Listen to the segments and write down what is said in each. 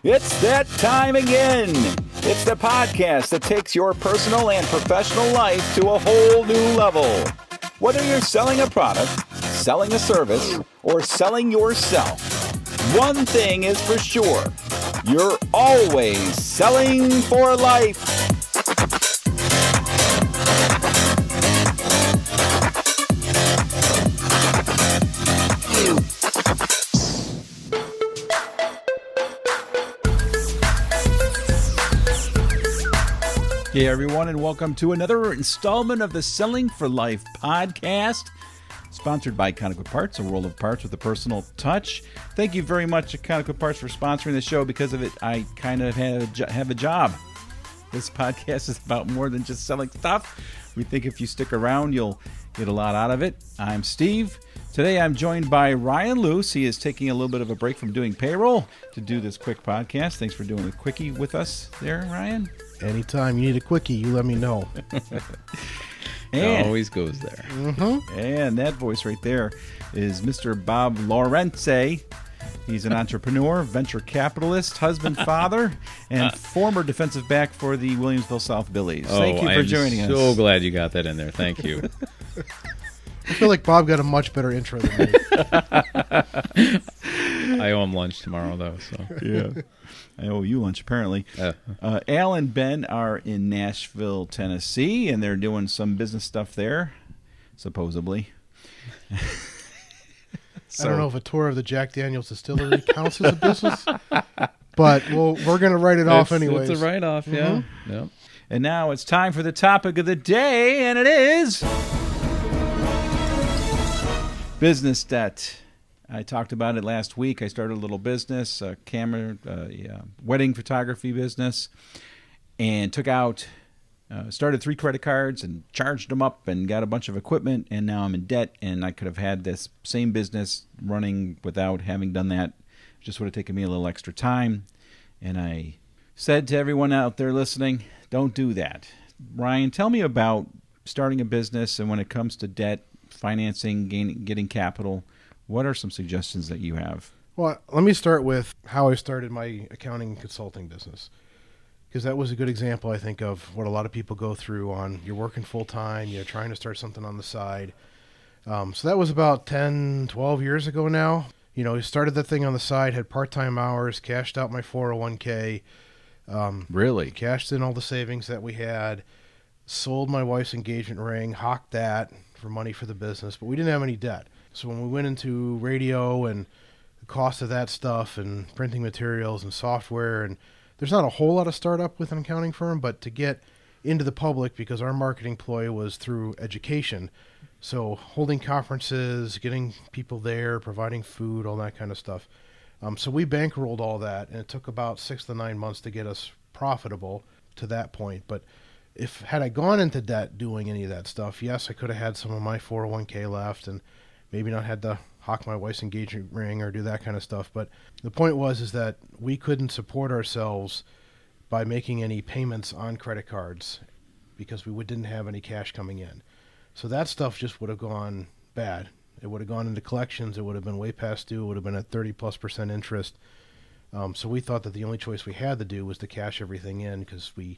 It's that time again. It's the podcast that takes your personal and professional life to a whole new level. Whether you're selling a product, selling a service, or selling yourself, one thing is for sure. You're always selling for life. Hey everyone, and welcome to another installment of the Selling for Life podcast, sponsored by Conoco Parts, a world of parts with a personal touch. Thank you very much to Conoco Parts for sponsoring the show. Because of it, I kind of have a job. This podcast is about more than just selling stuff. We think if you stick around, you'll get a lot out of it. I'm Steve. Today I'm joined by Ryan Luce. He is taking a little bit of a break from doing payroll to do this quick podcast. Thanks for doing the quickie with us there, Ryan. Anytime you need a quickie, you let me know. It always goes there. Mm-hmm. And that voice right there is Mr. Bob Lawrence. He's an entrepreneur, venture capitalist, husband, father, and former defensive back for the Williamsville South Billies. Thank you for joining us. I'm so glad you got that in there. Thank you. I feel like Bob got a much better intro than me. I owe him lunch tomorrow, though. So yeah. I owe you lunch, apparently. Al and Ben are in Nashville, Tennessee, and they're doing some business stuff there, supposedly. I don't know if a tour of the Jack Daniels distillery counts as a business, but we're going to write it off anyways. It's a write-off, yeah. Mm-hmm. Yep. And now it's time for the topic of the day, and it is business debt. I talked about it last week. I started a little business, a wedding photography business, and started 3 credit cards and charged them up and got a bunch of equipment, and now I'm in debt, and I could have had this same business running without having done that. It just would have taken me a little extra time, and I said to everyone out there listening, don't do that. Ryan, tell me about starting a business, and when it comes to debt, financing, getting capital, what are some suggestions that you have? Well, let me start with how I started my accounting and consulting business, because that was a good example, I think, of what a lot of people go through on you're working full-time, you're trying to start something on the side. So that was about 10, 12 years ago now. You know, I started that thing on the side, had part-time hours, cashed out my 401k. Really? Cashed in all the savings that we had, sold my wife's engagement ring, hawked that for money for the business, but we didn't have any debt. So when we went into radio and the cost of that stuff and printing materials and software, and there's not a whole lot of startup with an accounting firm, but to get into the public, because our marketing ploy was through education. So holding conferences, getting people there, providing food, all that kind of stuff. So we bankrolled all that, and it took about 6 to 9 months to get us profitable to that point. But had I gone into debt doing any of that stuff, yes, I could have had some of my 401k left and maybe not had to hawk my wife's engagement ring or do that kind of stuff. But the point is that we couldn't support ourselves by making any payments on credit cards because we didn't have any cash coming in. So that stuff just would have gone bad. It would have gone into collections. It would have been way past due. It would have been at 30+% interest. So we thought that the only choice we had to do was to cash everything in, because we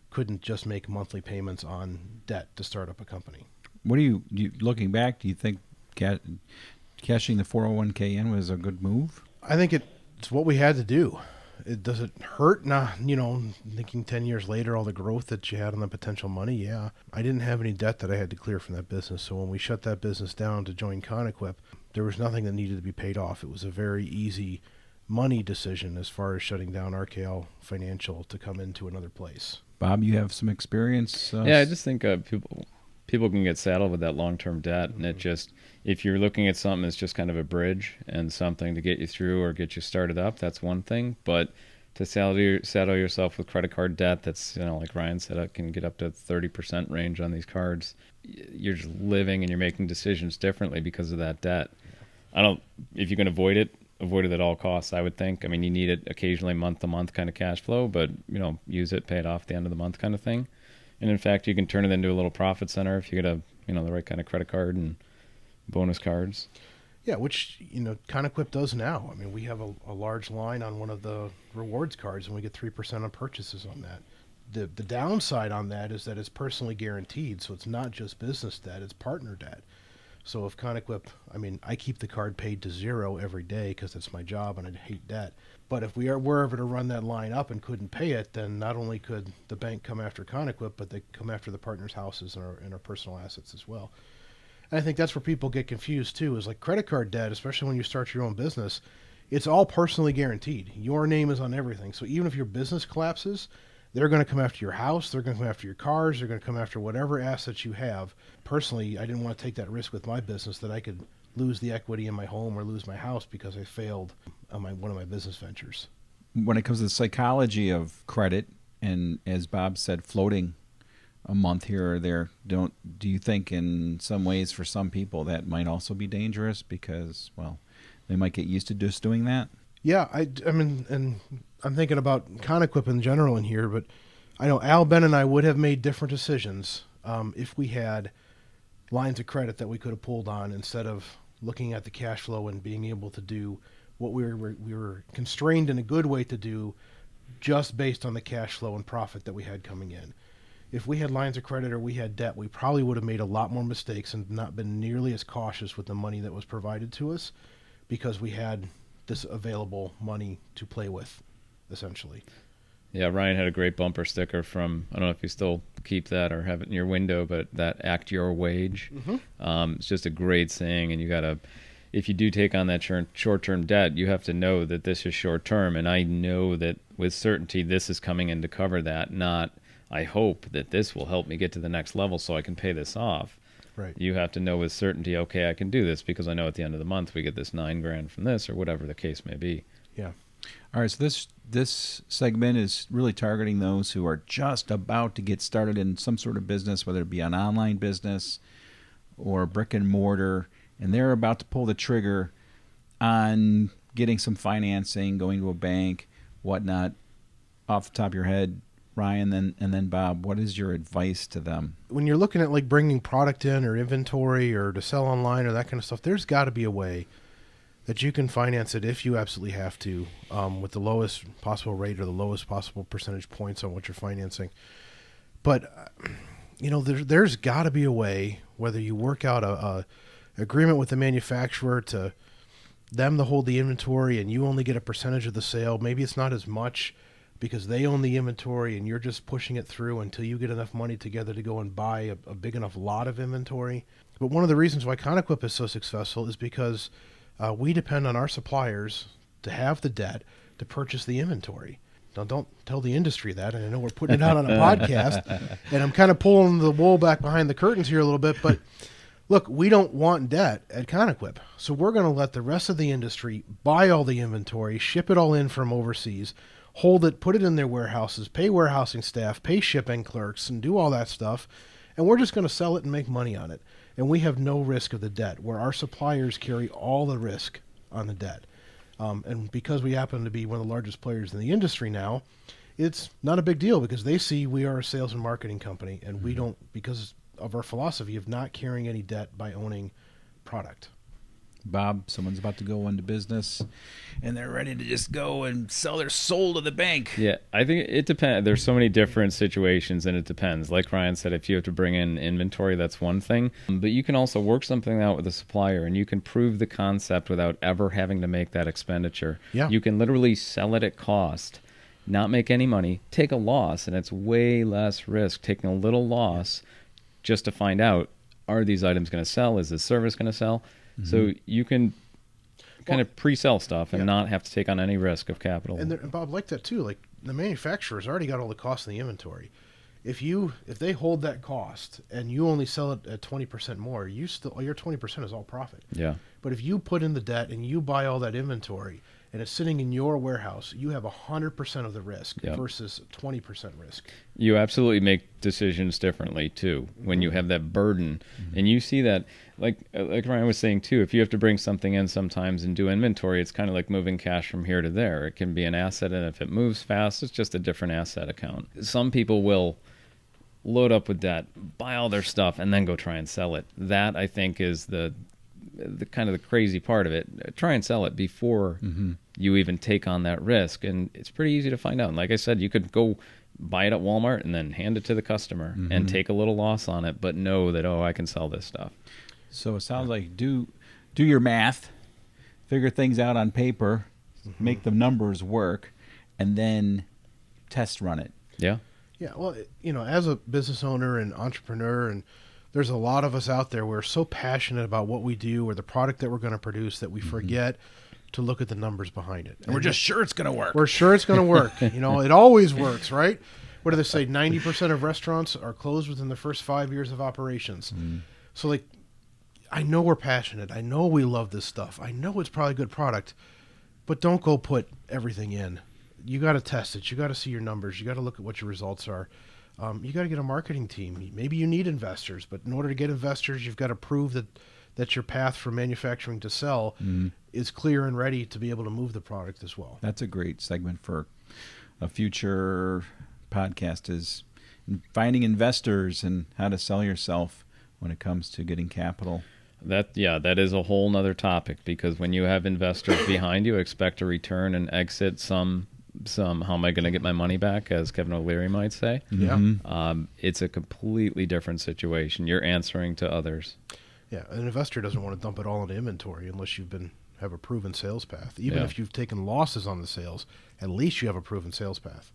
couldn't just make monthly payments on debt to start up a company. What do you looking back, do you think cashing the 401k in was a good move? I think it's what we had to do. Does it hurt? Nah, thinking 10 years later, all the growth that you had on the potential money, yeah. I didn't have any debt that I had to clear from that business. So when we shut that business down to join Conoquip, there was nothing that needed to be paid off. It was a very easy money decision as far as shutting down RKL Financial to come into another place. Bob, you have some experience? Yeah, I just think people can get saddled with that long-term debt, and if you're looking at something that's just kind of a bridge and something to get you through or get you started up, that's one thing. But to saddle yourself with credit card debt, that's, like Ryan said, it can get up to 30% range on these cards. You're just living and you're making decisions differently because of that debt. If you can avoid it at all costs, I would think. I mean, you need it occasionally, month-to-month kind of cash flow, but, use it, pay it off at the end of the month kind of thing. And in fact, you can turn it into a little profit center if you get the right kind of credit card and bonus cards. Yeah, which, Conequip does now. I mean, we have a large line on one of the rewards cards, and we get 3% on purchases on that. The downside on that is that it's personally guaranteed, so it's not just business debt, it's partner debt. So if Conequip, I keep the card paid to zero every day because it's my job and I hate debt. But if were ever to run that line up and couldn't pay it, then not only could the bank come after Conequip, but they come after the partners' houses and our personal assets as well. And I think that's where people get confused too, is like credit card debt, especially when you start your own business, it's all personally guaranteed. Your name is on everything. So even if your business collapses, they're going to come after your house, they're going to come after your cars, they're going to come after whatever assets you have. Personally, I didn't want to take that risk with my business that I could lose the equity in my home or lose my house because I failed on one of my business ventures. When it comes to the psychology of credit, and as Bob said, floating a month here or there, do you think in some ways for some people that might also be dangerous because, well, they might get used to just doing that? Yeah, I mean, and I'm thinking about Conequip in general in here, but I know Al, Ben, and I would have made different decisions if we had lines of credit that we could have pulled on instead of looking at the cash flow and being able to do what we were constrained in a good way to do just based on the cash flow and profit that we had coming in. If we had lines of credit or we had debt, we probably would have made a lot more mistakes and not been nearly as cautious with the money that was provided to us because we had this available money to play with, essentially. Yeah, Ryan had a great bumper sticker from, I don't know if you still keep that or have it in your window, but that act your wage. Mm-hmm. It's just a great saying, and you got to, if you do take on that short-term debt, you have to know that this is short-term, and I know that with certainty this is coming in to cover that, not I hope that this will help me get to the next level so I can pay this off. Right. You have to know with certainty, okay, I can do this because I know at the end of the month we get this $9,000 from this or whatever the case may be. Yeah. All right, so this segment is really targeting those who are just about to get started in some sort of business, whether it be an online business or brick and mortar, and they're about to pull the trigger on getting some financing, going to a bank, whatnot. Off the top of your head, Ryan, and then Bob, what is your advice to them? When you're looking at like bringing product in or inventory or to sell online or that kind of stuff, there's got to be a way that you can finance it if you absolutely have to, with the lowest possible rate or the lowest possible percentage points on what you're financing. But, there's got to be a way, whether you work out a agreement with the manufacturer to them to hold the inventory and you only get a percentage of the sale. Maybe it's not as much because they own the inventory and you're just pushing it through until you get enough money together to go and buy a big enough lot of inventory. But one of the reasons why Conequip is so successful is because we depend on our suppliers to have the debt to purchase the inventory. Now, don't tell the industry that. And I know we're putting it out on a podcast, and I'm kind of pulling the wool back behind the curtains here a little bit. But look, we don't want debt at Conequip, so we're going to let the rest of the industry buy all the inventory, ship it all in from overseas, hold it, put it in their warehouses, pay warehousing staff, pay shipping clerks, and do all that stuff. And we're just going to sell it and make money on it. And we have no risk of the debt, where our suppliers carry all the risk on the debt. And because we happen to be one of the largest players in the industry now, it's not a big deal because they see we are a sales and marketing company, and we don't, because of our philosophy of not carrying any debt by owning product. Bob, someone's about to go into business, and they're ready to just go and sell their soul to the bank. Yeah, I think it depends. There's so many different situations, and it depends. Like Ryan said, if you have to bring in inventory, that's one thing. But you can also work something out with a supplier, and you can prove the concept without ever having to make that expenditure. Yeah. You can literally sell it at cost, not make any money, take a loss, and it's way less risk taking a little loss just to find out, are these items going to sell? Is this service going to sell? Mm-hmm. So you can kind of pre-sell stuff and not have to take on any risk of capital. And Bob, like that too. Like the manufacturer's already got all the costs in the inventory. If they hold that cost and you only sell it at 20% more, your 20% is all profit. Yeah. But if you put in the debt and you buy all that inventory and it's sitting in your warehouse, you have 100% of the risk versus 20% risk. You absolutely make decisions differently too when you have that burden, and you see that, like Ryan was saying too. If you have to bring something in sometimes and do inventory, it's kind of like moving cash from here to there. It can be an asset, and if it moves fast, it's just a different asset account. Some people will load up with debt, buy all their stuff, and then go try and sell it. That, I think, is the kind of the crazy part of it. Try and sell it before you even take on that risk, and it's pretty easy to find out. And like I said, you could go buy it at Walmart and then hand it to the customer and take a little loss on it, but know that, I can sell this stuff. So it sounds like do your math, figure things out on paper, make the numbers work, and then test run it. Yeah. Yeah, well, as a business owner and entrepreneur, and there's a lot of us out there, we're so passionate about what we do or the product that we're going to produce that we forget to look at the numbers behind it. And we're just sure it's going to work. We're sure it's going to work. It always works, right? What do they say? 90% of restaurants are closed within the first 5 years of operations. So, I know we're passionate. I know we love this stuff. I know it's probably a good product, but don't go put everything in. You got to test it. You got to see your numbers. You got to look at what your results are. You got to get a marketing team. Maybe you need investors, but in order to get investors, you've got to prove that your path from manufacturing to sell is clear and ready to be able to move the product as well. That's a great segment for a future podcast, is finding investors and how to sell yourself when it comes to getting capital. That is a whole nother topic, because when you have investors behind you, expect a return and exit some how am I going to get my money back, as Kevin O'Leary might say. It's a completely different situation. You're answering to others. Yeah, an investor doesn't want to dump it all into inventory unless have a proven sales path. Even if you've taken losses on the sales, at least you have a proven sales path.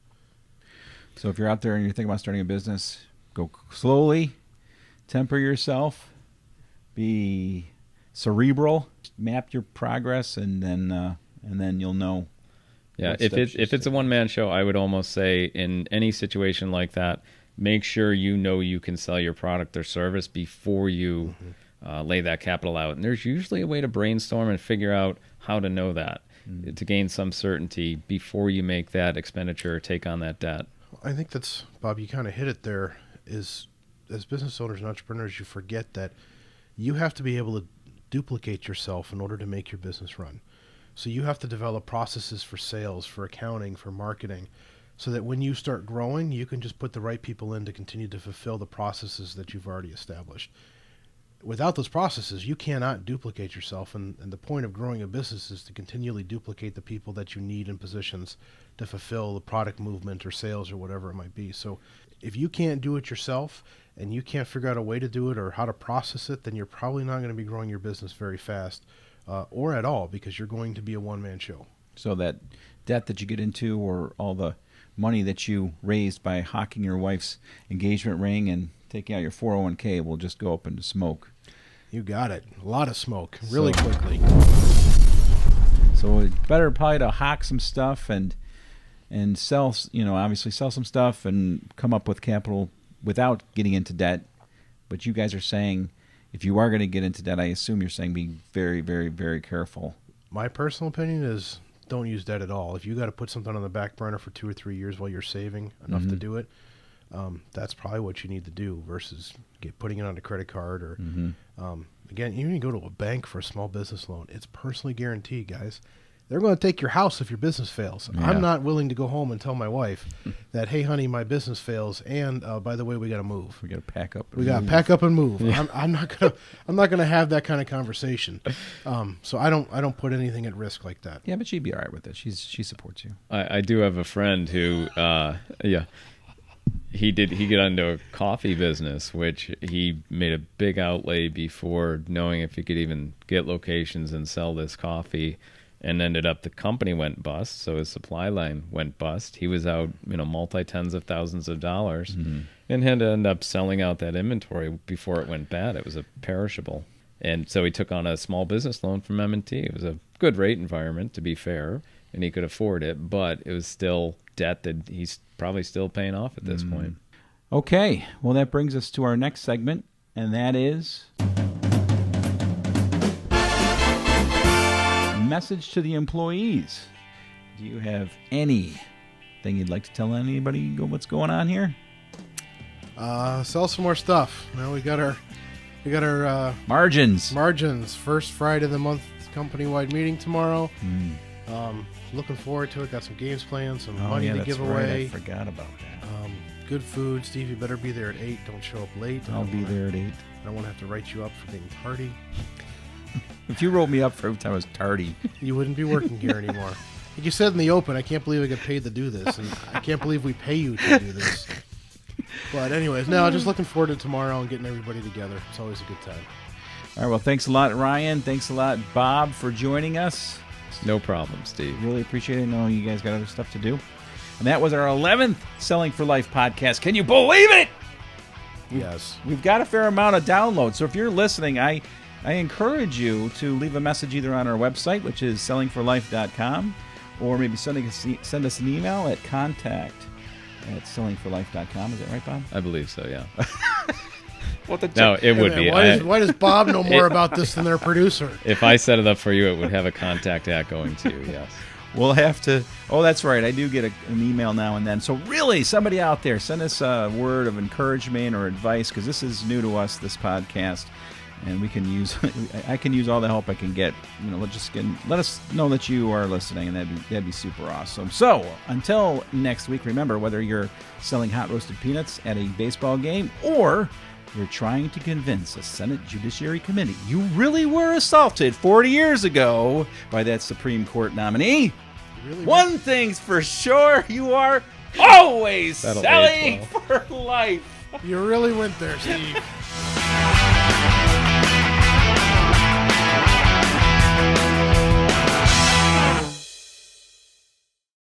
So if you're out there and you're thinking about starting a business, go slowly, temper yourself, be cerebral, map your progress, and then you'll know. Yeah, if it's a one-man show, I would almost say in any situation like that, make sure you can sell your product or service before you lay that capital out. And there's usually a way to brainstorm and figure out how to know that, to gain some certainty before you make that expenditure or take on that debt. I think that's, Bob, you kind of hit it there, is as business owners and entrepreneurs, you forget that you have to be able to duplicate yourself in order to make your business run. So you have to develop processes for sales, for accounting, for marketing, so that when you start growing, you can just put the right people in to continue to fulfill the processes that you've already established. Without those processes, you cannot duplicate yourself, and the point of growing a business is to continually duplicate the people that you need in positions to fulfill the product movement or sales or whatever it might be. So if you can't do it yourself and you can't figure out a way to do it or how to process it, then you're probably not going to be growing your business very fast. Or at all, because you're going to be a one-man show. So that debt that you get into, or all the money that you raised by hocking your wife's engagement ring and taking out your 401k, will just go up into smoke. You got it. A lot of smoke, really quickly. So it's better probably to hock some stuff and sell, obviously sell some stuff and come up with capital without getting into debt. But you guys are saying, if you are going to get into debt, I assume you're saying be very, very, very careful. My personal opinion is don't use debt at all. If you got to put something on the back burner for 2 or 3 years while you're saving enough to do it, that's probably what you need to do versus putting it on a credit card. Or again, you can go to a bank for a small business loan. It's personally guaranteed, guys. They're going to take your house if your business fails. Yeah. I'm not willing to go home and tell my wife that, hey, honey, my business fails, and by the way, we got to move. We got to pack up. We got to pack up and move. Yeah. I'm not gonna have that kind of conversation. So I don't put anything at risk like that. Yeah, but she'd be all right with it. She supports you. I do have a friend who, he got into a coffee business, which he made a big outlay before knowing if he could even get locations and sell this coffee. And ended up the company went bust, so his supply line went bust. He was out, multi-tens of thousands of dollars, and had to end up selling out that inventory before it went bad. It was a perishable. And so he took on a small business loan from M&T. It was a good rate environment, to be fair, and he could afford it, but it was still debt that he's probably still paying off at this point. Okay, well, that brings us to our next segment, and that is message to the employees. Do you have anything you'd like to tell anybody what's going on here? Sell some more stuff. Now we got our margins. First Friday of the month company-wide meeting tomorrow. Looking forward to it. Got some games planned, some money to give away. I forgot about that. Good food. Steve, you better be there at 8. Don't show up late. I'll be there at 8. I don't want to have to write you up for being tardy. If you wrote me up for every time I was tardy. You wouldn't be working here anymore. Like you said in the open, I can't believe I get paid to do this, and I can't believe we pay you to do this. But anyways, no, just looking forward to tomorrow and getting everybody together. It's always a good time. All right, well, thanks a lot, Ryan. Thanks a lot, Bob, for joining us. No problem, Steve. Really appreciate it. I know you guys got other stuff to do. And that was our 11th Selling for Life podcast. Can you believe it? Yes. We've got a fair amount of downloads. So if you're listening, I encourage you to leave a message either on our website, which is sellingforlife.com, or maybe send us an email at contact@sellingforlife.com. Is that right, Bob? I believe so, yeah. No, it would be. Why does Bob know more about this than their producer? If I set it up for you, it would have a contact going to you, yes. We'll have to. Oh, that's right. I do get an email now and then. So really, somebody out there, send us a word of encouragement or advice, because this is new to us, this podcast, and we can use. I can use all the help I can get. Let us know that you are listening, and that'd be super awesome. So until next week, remember, whether you're selling hot roasted peanuts at a baseball game or you're trying to convince a Senate Judiciary Committee you really were assaulted 40 years ago by that Supreme Court nominee, one thing's for sure, you are always selling for life. You really went there, Steve.